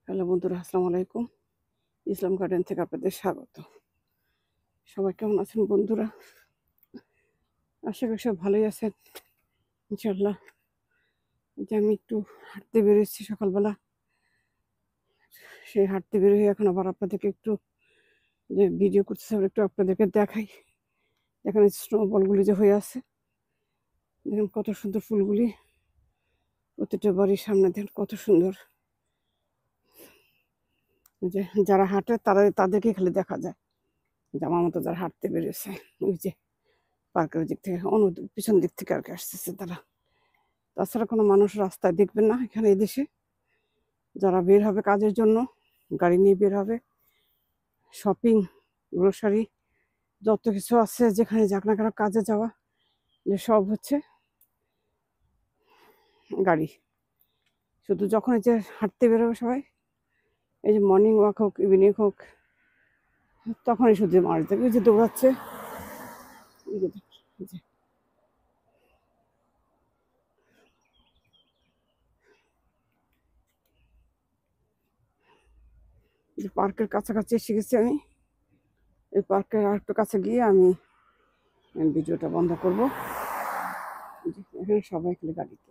Hello বন্ধুরা, আসসালামু আলাইকুম। ইসলাম গার্ডেন থেকে আপনাদের স্বাগত। সবাই কেমন আছেন বন্ধুরা? আশা করি সব ভালোই আছেন ইনশাল্লাহ। যে আমি একটু হাঁটতে বেরোচ্ছি সকালবেলা। সেই হাঁটতে বেরোই এখন আবার আপনাদেরকে একটু যে ভিডিও করতেছি একটু আপনাদেরকে দেখাই। এখানে স্নো বলগুলি যে হয়ে আছে, দেখুন কত সুন্দর ফুলগুলি। প্রতিটা বাড়ির সামনে দেখুন কত সুন্দর। যে যারা হাঁটে তাদেরকে খালি দেখা যায়, যে আমার মতো যারা হাঁটতে বেরিয়েছে ওই যে পার্কের দিক থেকে পিছন দিক থেকে আর কি আসতেছে তারা। তাছাড়া কোনো মানুষ রাস্তায় দেখবেন না এখানে এদেশে। যারা বের হবে কাজের জন্য, গাড়ি নিয়ে বের হবে, শপিং, গ্রোসারি, যত কিছু আছে যেখানে যাক না কেন কাজে যাওয়া, যে সব হচ্ছে গাড়ি। শুধু যখন এই যে হাঁটতে বেরোবে সবাই, এই যে মর্নিং ওয়াক হোক ইভিনিং হোক, তখনই শুধু মানুষ দেখবে যে দৌড়াচ্ছে। যে পার্কের কাছাকাছি এসে গেছি আমি। এই পার্কের আর একটু কাছে গিয়ে আমি ভিডিওটা বন্ধ করবো। এখানে সবাই খালি গাড়িতে।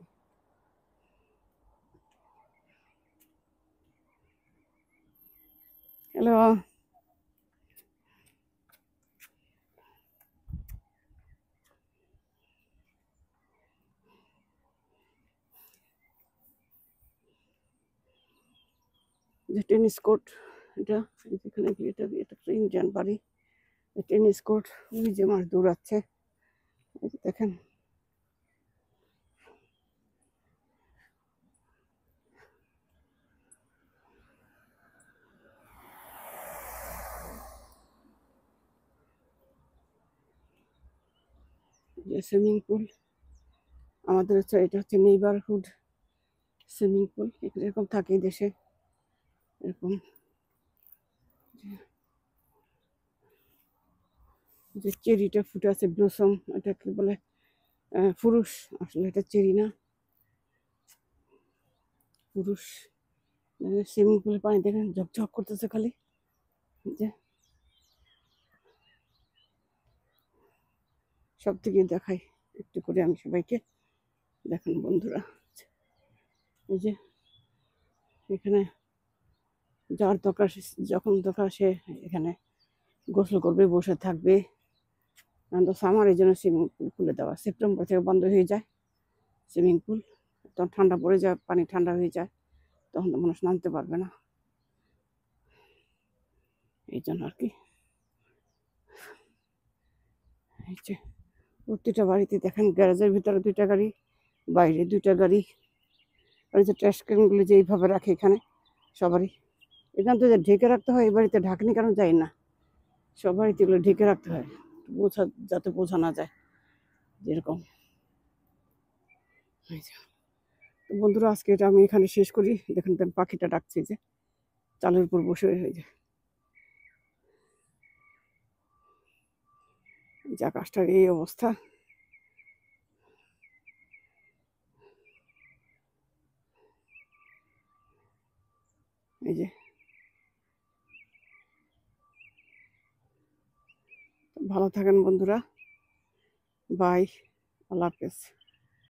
হ্যালো, যে টেনিস কোর্ট, এটা যেখানে এটা তো ইন্ডিয়ান বাড়ি। টেনিস কোর্ট, ওই যে মাছ দৌড়াচ্ছে দেখেন। যে সুইমিং পুল আমাদের হচ্ছে, এটা হচ্ছে নেইবারহুড সুইমিং পুল। এরকম থাকে দেশে এরকম। যে চেরিটা ফুটে আছে, ব্লসম, এটা কি বলে, পুরুষ। আসলে এটা চেরি না, পুরুষ। সুইমিং পুলের পানি দেখেন ঝকঝক করতেছে খালি। যে সব থেকে দেখাই একটু করে আমি সবাইকে। দেখেন বন্ধুরা, এই যে এখানে যার দরকার যখন দরকার সে এখানে গোসল করবে, বসে থাকবে। তো সামার এই জন্য সুইমিং পুল খুলে দেওয়া, সেপ্টেম্বর থেকে বন্ধ হয়ে যায় সুইমিং পুল। তখন ঠান্ডা পড়ে যায়, পানি ঠান্ডা হয়ে যায়, তখন তো মানুষ নামতে পারবে না, এই জন্য আর কি। এই যে প্রতিটা বাড়িতে দেখেন, গ্যারেজের ভিতরে 2টা গাড়ি, বাইরে 2টা গাড়ি। আর যে ট্রাশ ক্যানগুলো যে এইভাবে রাখে এখানে সবারই। এখান থেকে ঢেকে রাখতে হয়, এই বাড়িতে ঢাকনি কেন যায় না, সব বাড়িতে এগুলো ঢেকে রাখতে হয় যাতে বোঝা না যায় যেরকম। তো বন্ধুরা, আজকে এটা আমি এখানে শেষ করি। দেখেন পাখিটা ডাকছে যে চালের উপর বসে হয়ে যায়, যে আকাশটার এই অবস্থা। এই যে ভালো থাকেন বন্ধুরা, বাই, আল্লাহ হাফেজ।